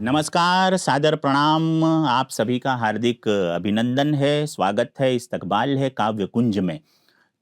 नमस्कार, सादर प्रणाम। आप सभी का हार्दिक अभिनंदन है, स्वागत है, इस्तकबाल है काव्य कुंज में।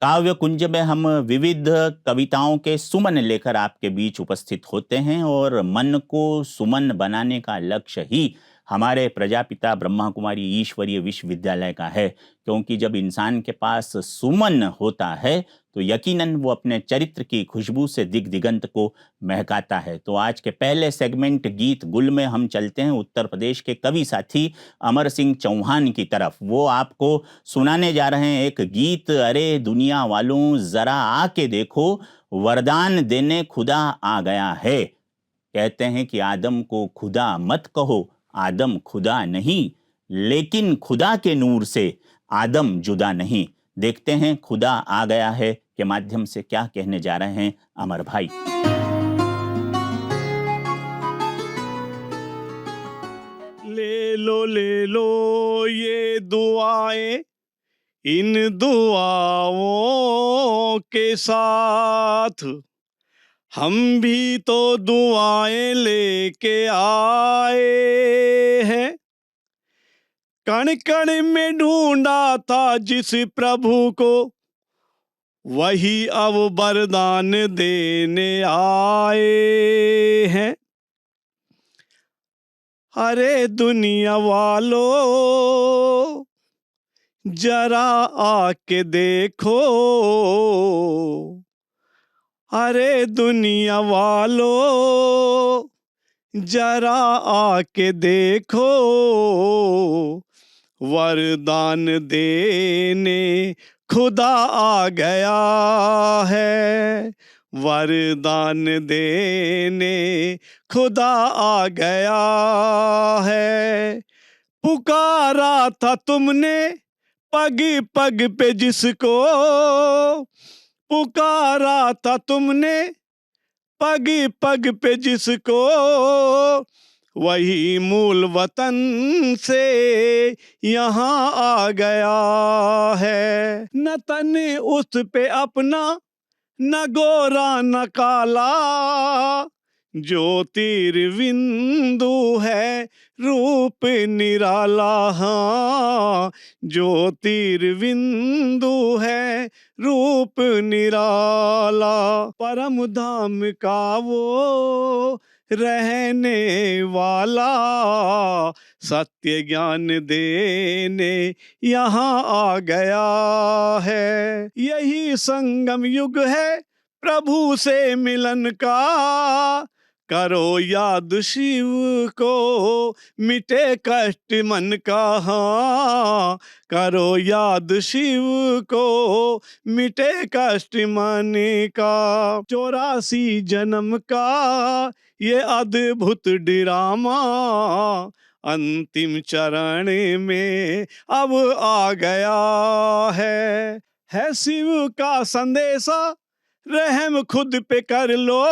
काव्य कुंज में हम विविध कविताओं के सुमन लेकर आपके बीच उपस्थित होते हैं और मन को सुमन बनाने का लक्ष्य ही हमारे प्रजापिता ब्रह्मा कुमारी ईश्वरीय विश्वविद्यालय का है। क्योंकि जब इंसान के पास सुमन होता है तो यकीनन वो अपने चरित्र की खुशबू से दिग दिगंत को महकाता है। तो आज के पहले सेगमेंट गीत गुल में हम चलते हैं उत्तर प्रदेश के कवि साथी अमर सिंह चौहान की तरफ। वो आपको सुनाने जा रहे हैं एक गीत, अरे दुनिया वालों जरा आके देखो, वरदान देने खुदा आ गया है। कहते हैं कि आदम को खुदा मत कहो, आदम खुदा नहीं, लेकिन खुदा के नूर से आदम जुदा नहीं। देखते हैं खुदा आ गया है के माध्यम से क्या कहने जा रहे हैं अमर भाई। ले लो ये दुआएं, इन दुआओं के साथ हम भी तो दुआएं लेके आए हैं। कण कण में ढूंढा था जिस प्रभु को, वही अब वरदान देने आए हैं। अरे दुनिया वालों जरा आके देखो, अरे दुनिया वालों जरा आके देखो, वरदान देने खुदा आ गया है। वरदान देने खुदा आ गया है। पुकारा था तुमने पग पग पे जिसको, पुकारा था तुमने पग पग पे जिसको, वही मूल वतन से यहाँ आ गया है। न तन उस पे अपना, न गोरा न काला, ज्योतिर्विंदु है रूप निराला। हाँ, ज्योतिर्विंदु है रूप निराला। परम धाम का वो रहने वाला, सत्य ज्ञान देने यहाँ आ गया है। यही संगम युग है प्रभु से मिलन का, करो याद शिव को मिटे कष्ट मन का। हाँ, करो याद शिव को मिटे कष्ट मन का। 84 जन्म का ये अद्भुत ड्रामा, अंतिम चरण में अब आ गया है शिव का संदेशा, रहम खुद पे कर लो,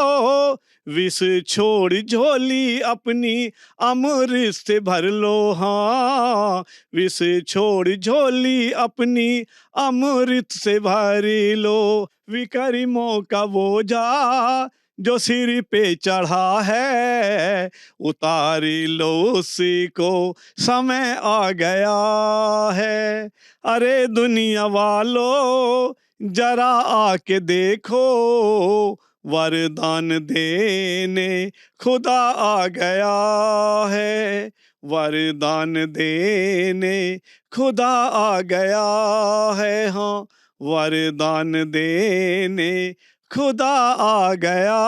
विष छोड़ झोली अपनी अमृत से भर लो। हाँ, विष छोड़ झोली अपनी अमृत से भर लो। विकर्मों का बोझा जो सिर पे चढ़ा है, उतारी लो उसी को समय आ गया है। अरे दुनिया वालों जरा आके देखो, वरदान देने खुदा आ गया है। वरदान देने खुदा आ गया है। हाँ, वरदान देने खुदा आ गया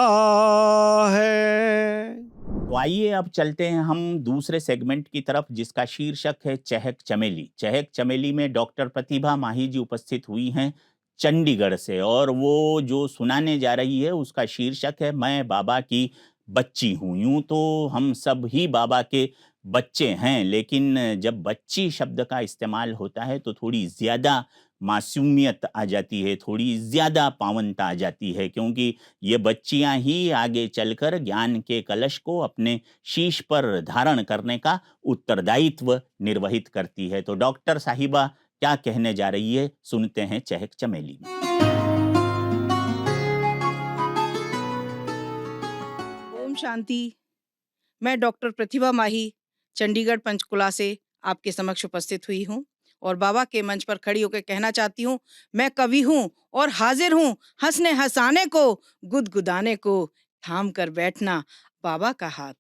है। तो आइए अब चलते हैं हम दूसरे सेगमेंट की तरफ जिसका शीर्षक है चहक चमेली। चहक चमेली में डॉक्टर प्रतिभा माही जी उपस्थित हुई हैं चंडीगढ़ से, और वो जो सुनाने जा रही है उसका शीर्षक है मैं बाबा की बच्ची हूँ। यूं तो हम सब ही बाबा के बच्चे हैं, लेकिन जब बच्ची शब्द का इस्तेमाल होता है तो थोड़ी ज़्यादा मासूमियत आ जाती है, थोड़ी ज़्यादा पावनता आ जाती है, क्योंकि ये बच्चियां ही आगे चलकर ज्ञान के कलश को अपने शीश पर धारण करने का उत्तरदायित्व निर्वहित करती है। तो डॉक्टर साहिबा क्या कहने जा रही है, सुनते हैं चहक चमेली में। ओम शांति। मैं डॉक्टर प्रतिभा माही चंडीगढ़ पंचकुला से आपके समक्ष उपस्थित हुई हूँ और बाबा के मंच पर खड़ी होकर कहना चाहती हूँ, मैं कवि हूँ और हाजिर हूँ हंसने हंसाने को, गुदगुदाने को, थाम कर बैठना बाबा का हाथ,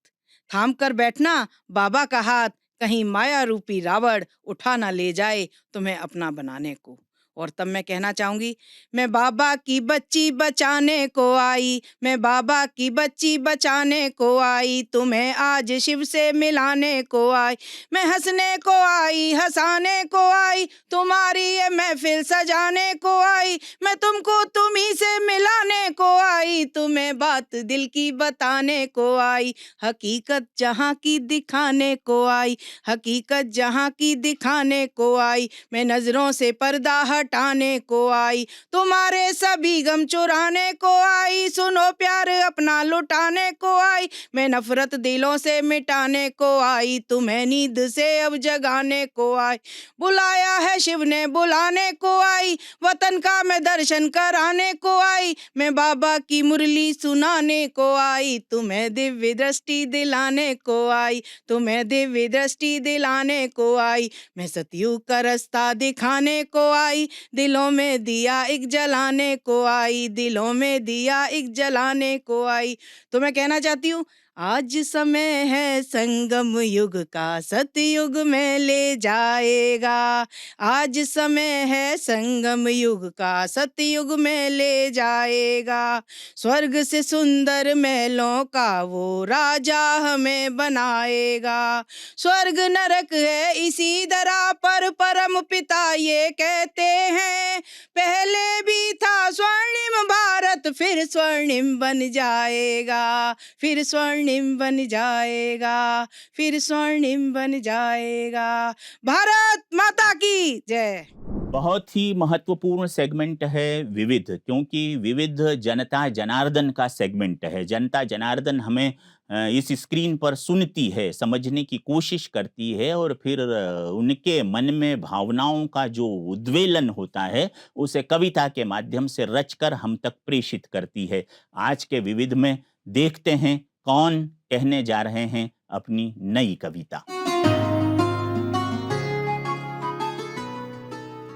थाम कर बैठना बाबा का हाथ, कहीं माया रूपी रावण उठा ना ले जाए तुम्हें अपना बनाने को। और तब मैं कहना चाहूंगी, मैं बाबा की बच्ची बचाने को आई, मैं बाबा की बच्ची बचाने को आई, तुम्हें आज शिव से मिलाने को आई, मैं हंसने को आई हंसाने को आई, तुम्हारी ये महफिल सजाने को आई, मैं तुमको तुम्ही से मिलाने को आई, तुम्हें बात दिल की बताने को आई, हकीकत जहाँ की दिखाने को आई, हकीकत जहाँ की दिखाने को आई, मैं नजरों से पर्दा हटाने को आई, तुम्हारे सभी गम चुराने को आई, सुनो प्यार अपना लुटाने को आई, मैं नफरत दिलों से मिटाने को आई, तुम्हें नींद से अब जगाने को आई, बुलाया है शिव ने बुलाने को आई, वतन का मैं दर्शन कराने को आई, मैं बाबा की मुरली सुनाने को आई, तुम्हें दिव्य दृष्टि दिलाने को आई, तुम्हें दिव्य दृष्टि दिलाने को आई, मैं सतयुग का रास्ता दिखाने को आई, दिलों में दिया एक जलाने को आई, दिलों में दिया एक जलाने को आई। तो मैं कहना चाहती हूँ, आज समय है संगम युग का, सतयुग में ले जाएगा, आज समय है संगम युग का, सतयुग में ले जाएगा, स्वर्ग से सुंदर महलों का वो राजा हमें बनाएगा, स्वर्ग नरक है इसी दरा पर, परम पिता ये कहते हैं, पहले भी था स्वर्णिम भारत फिर स्वर्णिम बन जाएगा, फिर स्वर्णिम बन जाएगा, फिर स्वर्णिम बन जाएगा। भारत माता की जय। बहुत ही महत्वपूर्ण सेगमेंट है विविध, क्योंकि विविध जनता जनार्दन का सेगमेंट है। जनता जनार्दन हमें इस स्क्रीन पर सुनती है, समझने की कोशिश करती है और फिर उनके मन में भावनाओं का जो उद्वेलन होता है उसे कविता के माध्यम से रचकर हम तक प्रेषित करती है। आज के विविध में देखते हैं कौन कहने जा रहे हैं अपनी नई कविता।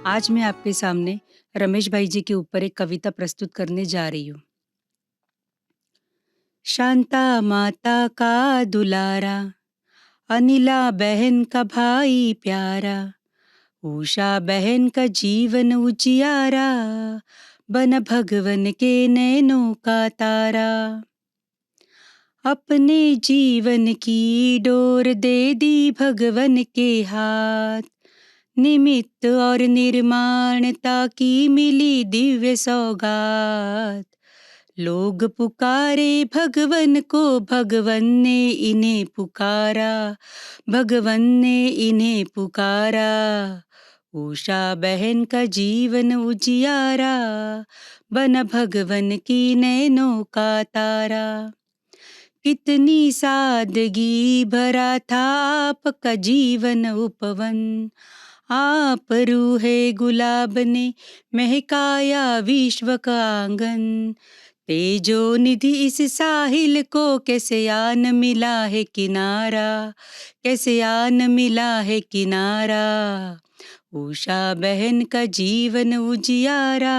आज मैं आपके सामने रमेश भाई जी के ऊपर एक कविता प्रस्तुत करने जा रही हूँ। शांता माता का दुलारा, अनिला बहन का भाई प्यारा, उषा बहन का जीवन उजियारा, बन भगवन के नैनों का तारा, अपने जीवन की डोर दे दी भगवन के हाथ, निमित्त और निर्माणता की मिली दिव्य सौगात, लोग पुकारे भगवन को, भगवन ने इन्हें पुकारा, भगवन ने इन्हें पुकारा, उषा बहन का जीवन उजियारा, बन भगवन की नैनों का तारा, कितनी सादगी भरा था आपका जीवन उपवन, आप रूहे गुलाब ने महकाया विश्व का आंगन, तेजो निधि इस साहिल को कैसे आन मिला है किनारा, कैसे आन मिला है किनारा, उषा बहन का जीवन उजियारा,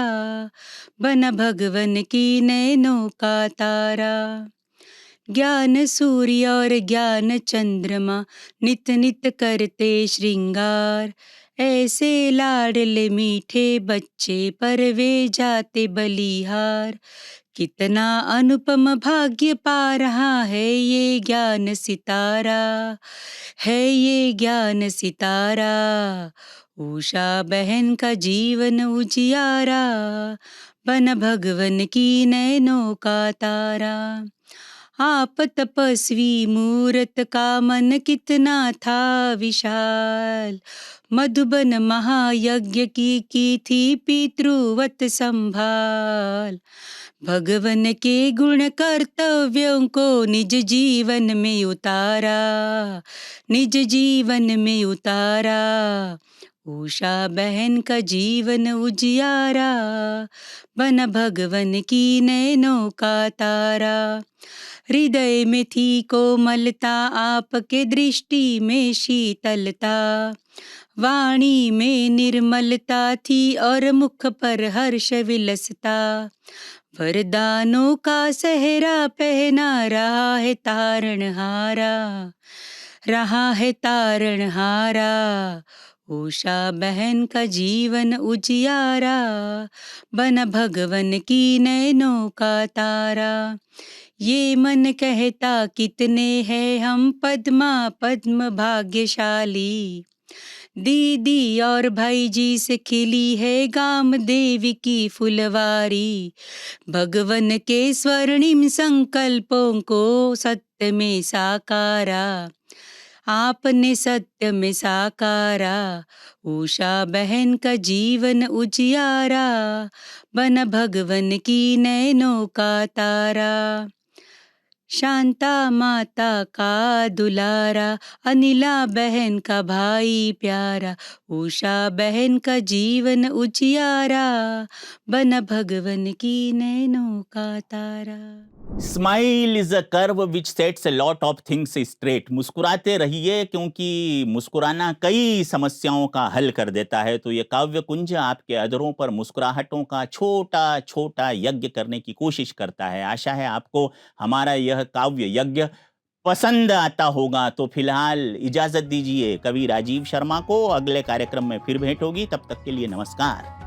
बन भगवन की नैनों का तारा, ज्ञान सूर्य और ज्ञान चंद्रमा नित नित करते श्रृंगार, ऐसे लाडले मीठे बच्चे पर वे जाते बलिहार, कितना अनुपम भाग्य पा रहा है ये ज्ञान सितारा, है ये ज्ञान सितारा, उषा बहन का जीवन उजियारा, बन भगवन की नैनों का तारा, आप तपस्वी मूरत का मन कितना था विशाल, मधुबन महायज्ञ की थी पितृवत संभाल, भगवन के गुण कर्तव्यों को निज जीवन में उतारा, निज जीवन में उतारा, उषा बहन का जीवन उजियारा, बन भगवन की नैनों का तारा, हृदय में थी कोमलता, आपके दृष्टि में शीतलता, वाणी में निर्मलता थी और मुख पर हर्ष विलसता। वरदानों का सहरा पहना रहा है तारणहारा, रहा है तारणहारा। उषा बहन का जीवन उजियारा, बना भगवन की नैनों का तारा। ये मन कहता कितने हैं हम पद्मा पद्म भाग्यशाली, दीदी और भाई जी से खिली है गाम देवी की फुलवारी। भगवन के स्वर्णिम संकल्पों को सत्य में साकारा, आपने सत्य में साकारा। उषा बहन का जीवन उजियारा, बना भगवन की नैनों का तारा। शांता माता का दुलारा, अनिला बहन का भाई प्यारा। उषा बहन का जीवन उजियारा, बना भगवन की नैनों का तारा। Smile is a curve which sets a lot of things straight. मुस्कुराते रहिए क्योंकि मुस्कुराना कई समस्याओं का हल कर देता है। तो ये काव्य कुंज आपके अधरों पर मुस्कुराहटों का छोटा छोटा यज्ञ करने की कोशिश करता है। आशा है आपको हमारा यह काव्य यज्ञ पसंद आता होगा। तो फिलहाल इजाजत दीजिए कवि राजीव शर्मा को। अगले कार्यक्रम में फिर भेंट होगी, तब तक के लिए नमस्कार।